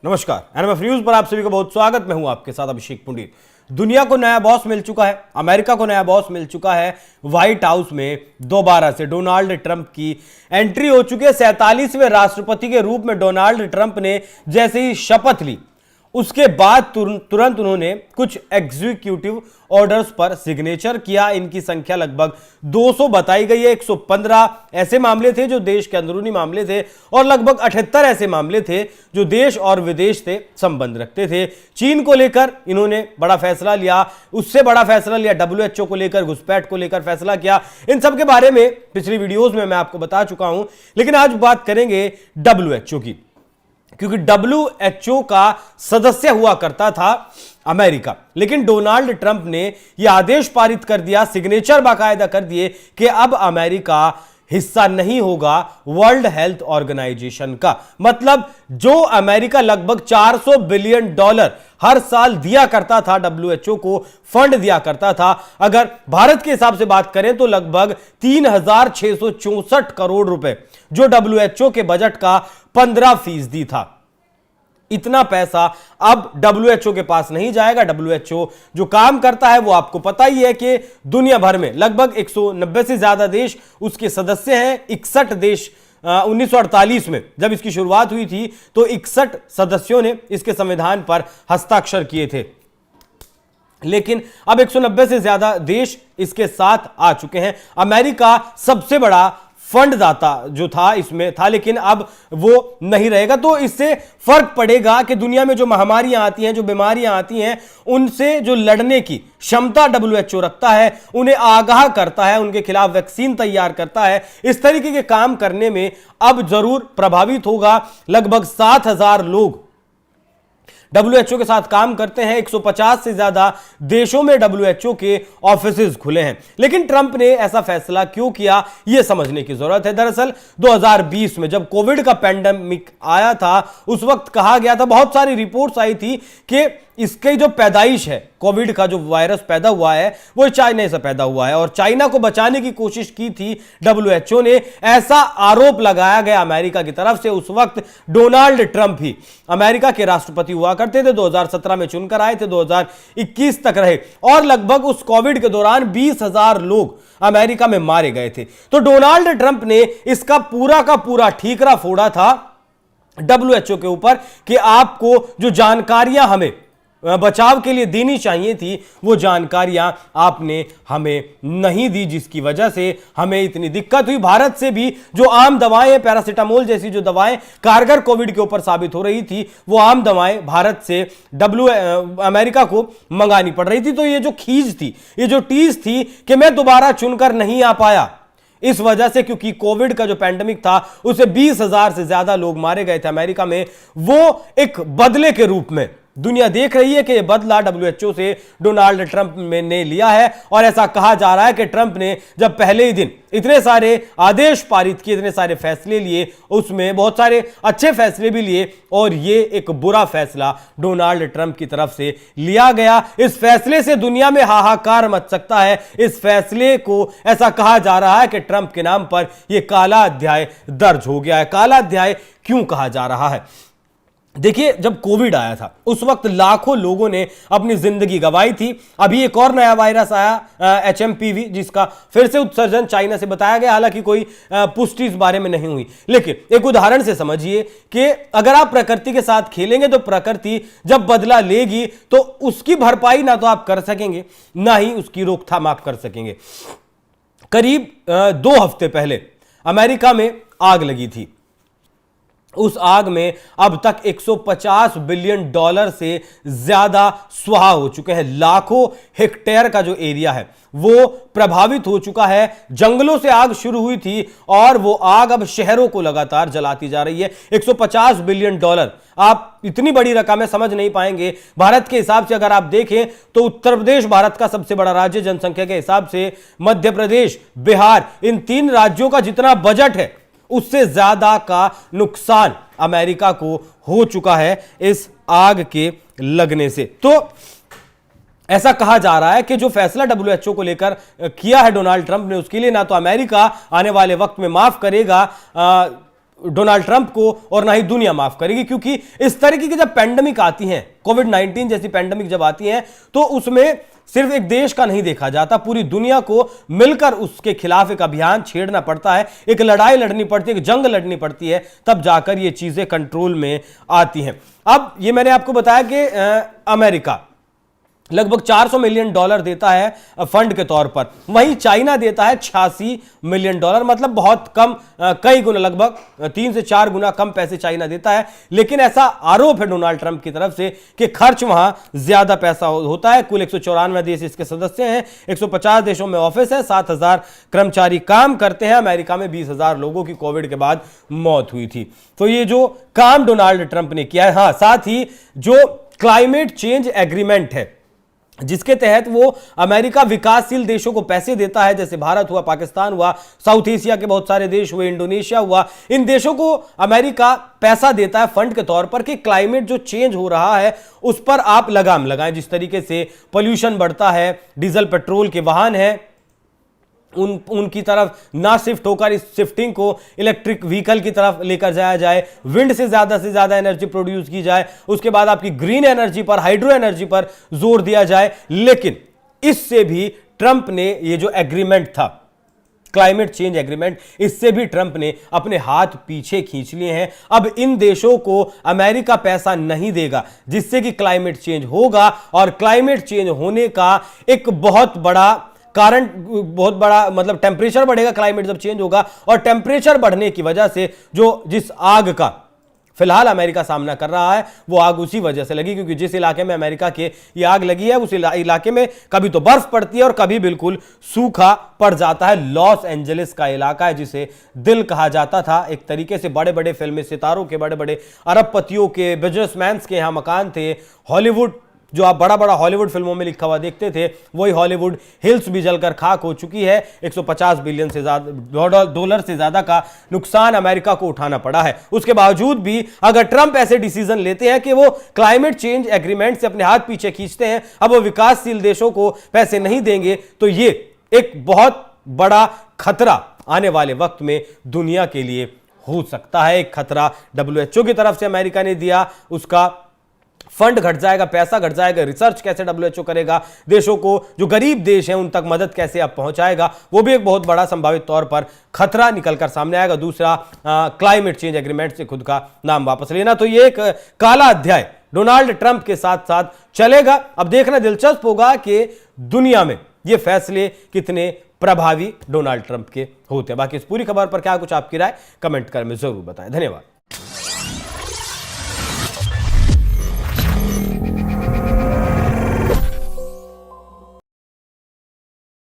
नमस्कार, NMF news पर आप सभी का बहुत स्वागत। मैं हूं आपके साथ अभिषेक पुंडीर। दुनिया को नया बॉस मिल चुका है, अमेरिका को नया बॉस मिल चुका है। व्हाइट हाउस में दोबारा से डोनाल्ड ट्रंप की एंट्री हो चुकी है। 47वें राष्ट्रपति के रूप में डोनाल्ड ट्रंप ने जैसे ही शपथ ली, उसके बाद तुरंत उन्होंने कुछ एग्जीक्यूटिव ऑर्डर्स पर सिग्नेचर किया। इनकी संख्या लगभग 200 बताई गई है। 115 ऐसे मामले थे जो देश के अंदरूनी मामले थे और लगभग 78 ऐसे मामले थे जो देश और विदेश से संबंध रखते थे। चीन को लेकर इन्होंने बड़ा फैसला लिया, उससे बड़ा फैसला लिया डब्ल्यूएचओ को लेकर, घुसपैठ को लेकर फैसला किया। इन सब के बारे में पिछली वीडियोज में मैं आपको बता चुका हूं, लेकिन आज बात करेंगे डब्ल्यूएचओ की, क्योंकि डब्ल्यूएचओ का सदस्य हुआ करता था अमेरिका, लेकिन डोनाल्ड ट्रंप ने यह आदेश पारित कर दिया, सिग्नेचर बाकायदा कर दिए कि अब अमेरिका हिस्सा नहीं होगा वर्ल्ड हेल्थ ऑर्गेनाइजेशन का। मतलब जो अमेरिका लगभग $400 बिलियन हर साल दिया करता था, डब्ल्यूएचओ को फंड दिया करता था, अगर भारत के हिसाब से बात करें तो लगभग 3664 करोड़ रुपए, जो डब्ल्यूएचओ के बजट का 15% था। इतना पैसा अब डब्ल्यूएचओ के पास नहीं जाएगा। डब्ल्यूएचओ जो काम करता है वो आपको पता ही है कि दुनिया भर में लगभग 190 से ज्यादा देश उसके सदस्य हैं। 61 देश 1948 में जब इसकी शुरुआत हुई थी तो 61 सदस्यों ने इसके संविधान पर हस्ताक्षर किए थे, लेकिन अब 190 से ज्यादा देश इसके साथ आ चुके हैं। अमेरिका सबसे बड़ा फंड दाता जो था इसमें था, लेकिन अब वो नहीं रहेगा। तो इससे फर्क पड़ेगा कि दुनिया में जो महामारियां आती हैं, जो बीमारियां आती हैं, उनसे जो लड़ने की क्षमता डब्ल्यूएचओ रखता है, उन्हें आगाह करता है, उनके खिलाफ वैक्सीन तैयार करता है। इस तरीके के काम करने में अब जरूर प्रभावित होगा। लगभग 7000 लोग डब्ल्यूएचओ के साथ काम करते हैं। 150 से ज्यादा देशों में डब्ल्यूएचओ के ऑफिसेज खुले हैं। लेकिन ट्रंप ने ऐसा फैसला क्यों किया, यह समझने की जरूरत है। दरअसल 2020 में जब कोविड का पैंडेमिक आया था, उस वक्त कहा गया था, बहुत सारी रिपोर्ट्स आई थी कि इसकी जो पैदाइश है, कोविड का जो वायरस पैदा हुआ है, वो चाइना से पैदा हुआ है और चाइना को बचाने की कोशिश की थी डब्ल्यूएचओ ने। ऐसा आरोप लगाया गया अमेरिका की तरफ से। उस वक्त डोनाल्ड ट्रंप ही अमेरिका के राष्ट्रपति हुआ करते थे। 2017 में चुनकर आए थे, 2021 तक रहे और लगभग उस कोविड के दौरान 20,000 लोग अमेरिका में मारे गए थे। तो डोनाल्ड ट्रंप ने इसका पूरा का पूरा ठीकरा फोड़ा था डब्ल्यूएचओ के ऊपर कि आपको जो जानकारियां हमें बचाव के लिए देनी चाहिए थी, वो जानकारियां आपने हमें नहीं दी, जिसकी वजह से हमें इतनी दिक्कत हुई। भारत से भी जो आम दवाएं हैं, पैरासीटामोल जैसी जो दवाएं कारगर कोविड के ऊपर साबित हो रही थी, वो आम दवाएं भारत से अमेरिका को मंगानी पड़ रही थी। तो ये जो खींच थी, ये जो टीज थी कि मैं दोबारा चुनकर नहीं आ पाया, इस वजह से, क्योंकि कोविड का जो पैंडेमिक था उससे 20,000 से ज्यादा लोग मारे गए थे अमेरिका में, वो एक बदले के रूप में दुनिया देख रही है कि यह बदला डब्ल्यूएचओ से डोनाल्ड ट्रंप ने लिया है। और ऐसा कहा जा रहा है कि ट्रंप ने जब पहले ही दिन इतने सारे आदेश पारित किए, इतने सारे फैसले लिए, उसमें बहुत सारे अच्छे फैसले भी लिए और यह एक बुरा फैसला डोनाल्ड ट्रंप की तरफ से लिया गया। इस फैसले से दुनिया में हाहाकार मच सकता है। इस फैसले को ऐसा कहा जा रहा है कि ट्रंप के नाम पर यह काला अध्याय दर्ज हो गया है। काला अध्याय क्यों कहा जा रहा है? देखिए, जब कोविड आया था उस वक्त लाखों लोगों ने अपनी जिंदगी गंवाई थी। अभी एक और नया वायरस आया HMPV, जिसका फिर से उत्सर्जन चाइना से बताया गया, हालांकि कोई पुष्टि इस बारे में नहीं हुई। लेकिन एक उदाहरण से समझिए कि अगर आप प्रकृति के साथ खेलेंगे तो प्रकृति जब बदला लेगी तो उसकी भरपाई ना तो आप कर सकेंगे, ना ही उसकी रोकथाम आप कर सकेंगे। करीब 2 हफ्ते पहले अमेरिका में आग लगी थी। उस आग में अब तक $150 बिलियन से ज्यादा स्वाहा हो चुके हैं। लाखों हेक्टेयर का जो एरिया है वो प्रभावित हो चुका है। जंगलों से आग शुरू हुई थी और वो आग अब शहरों को लगातार जलाती जा रही है। $150 बिलियन, आप इतनी बड़ी रकम है समझ नहीं पाएंगे। भारत के हिसाब से अगर आप देखें तो उत्तर प्रदेश भारत का सबसे बड़ा राज्य जनसंख्या के हिसाब से, मध्य प्रदेश, बिहार, इन 3 राज्यों का जितना बजट है उससे ज्यादा का नुकसान अमेरिका को हो चुका है इस आग के लगने से। तो ऐसा कहा जा रहा है कि जो फैसला डब्ल्यूएचओ को लेकर किया है डोनाल्ड ट्रंप ने, उसके लिए ना तो अमेरिका आने वाले वक्त में माफ करेगा डोनाल्ड ट्रंप को और ना ही दुनिया माफ करेगी, क्योंकि इस तरीके की जब पैंडेमिक आती हैं, कोविड-19 जैसी पैंडेमिक जब आती हैं, तो उसमें सिर्फ एक देश का नहीं देखा जाता, पूरी दुनिया को मिलकर उसके खिलाफ एक अभियान छेड़ना पड़ता है, एक लड़ाई लड़नी पड़ती है, एक जंग लड़नी पड़ती है, तब जाकर ये चीजें कंट्रोल में आती हैं। अब ये मैंने आपको बताया कि अमेरिका लगभग $400 मिलियन देता है फंड के तौर पर, वहीं चाइना देता है $86 मिलियन, मतलब बहुत कम, कई गुना, लगभग 3 से 4 गुना कम पैसे चाइना देता है। लेकिन ऐसा आरोप है डोनाल्ड ट्रंप की तरफ से कि खर्च वहां ज्यादा पैसा होता है। कुल 194 देश इसके सदस्य हैं, 150 देशों में ऑफिस है, 7,000 कर्मचारी काम करते हैं। अमेरिका में 20,000 लोगों की कोविड के बाद मौत हुई थी। तो ये जो काम डोनाल्ड ट्रंप ने किया है, हाँ, साथ ही जो क्लाइमेट चेंज एग्रीमेंट है, जिसके तहत वो अमेरिका विकासशील देशों को पैसे देता है, जैसे भारत हुआ, पाकिस्तान हुआ, साउथ एशिया के बहुत सारे देश हुए, इंडोनेशिया हुआ, इन देशों को अमेरिका पैसा देता है फंड के तौर पर कि क्लाइमेट जो चेंज हो रहा है उस पर आप लगाम लगाएं। जिस तरीके से पोल्यूशन बढ़ता है, डीजल पेट्रोल के वाहन है, उनकी तरफ ना शिफ्ट होकर इस शिफ्टिंग को इलेक्ट्रिक व्हीकल की तरफ लेकर जाया जाए, विंड से ज्यादा एनर्जी प्रोड्यूस की जाए, उसके बाद आपकी ग्रीन एनर्जी पर, हाइड्रो एनर्जी पर जोर दिया जाए। लेकिन इससे भी ट्रंप ने ये जो एग्रीमेंट था, क्लाइमेट चेंज एग्रीमेंट, इससे भी ट्रंप ने अपने हाथ पीछे खींच लिए हैं। अब इन देशों को अमेरिका पैसा नहीं देगा, जिससे कि क्लाइमेट चेंज होगा, और क्लाइमेट चेंज होने का एक बहुत बड़ा कारण, बहुत बड़ा मतलब टेम्परेचर बढ़ेगा क्लाइमेट जब चेंज होगा, और टेम्परेचर बढ़ने की वजह से जिस आग का फिलहाल अमेरिका सामना कर रहा है, वो आग उसी वजह से लगी, क्योंकि जिस इलाके में अमेरिका के ये आग लगी है उस इलाके में कभी तो बर्फ पड़ती है और कभी बिल्कुल सूखा पड़ जाता है। लॉस एंजलिस का इलाका है, जिसे दिल कहा जाता था एक तरीके से, बड़े बड़े फिल्मी सितारों के, बड़े बड़े अरबपतियों के, बिजनेसमैन के यहां मकान थे। हॉलीवुड, जो आप बड़ा बड़ा हॉलीवुड फिल्मों में लिखा हुआ देखते थे, वही हॉलीवुड हिल्स भी जलकर खाक हो चुकी है। 150 बिलियन से ज्यादा डॉलर से ज्यादा का नुकसान अमेरिका को उठाना पड़ा है। उसके बावजूद भी अगर ट्रंप ऐसे डिसीजन लेते हैं कि वो क्लाइमेट चेंज एग्रीमेंट से अपने हाथ पीछे खींचते हैं, अब वो विकासशील देशों को पैसे नहीं देंगे, तो ये एक बहुत बड़ा खतरा आने वाले वक्त में दुनिया के लिए हो सकता है। एक खतरा WHO की तरफ से अमेरिका ने दिया, उसका फंड घट जाएगा, पैसा घट जाएगा, रिसर्च कैसे WHO करेगा, देशों को, जो गरीब देश हैं उन तक मदद कैसे अब पहुंचाएगा, वो भी एक बहुत बड़ा संभावित तौर पर खतरा निकलकर सामने आएगा। दूसरा, क्लाइमेट चेंज एग्रीमेंट से खुद का नाम वापस लेना। तो ये एक काला अध्याय डोनाल्ड ट्रंप के साथ साथ चलेगा। अब देखना दिलचस्प होगा कि दुनिया में ये फैसले कितने प्रभावी डोनाल्ड ट्रंप के होते हैं। बाकी इस पूरी खबर पर क्या कुछ आपकी राय, कमेंट कर में जरूर बताएं। धन्यवाद।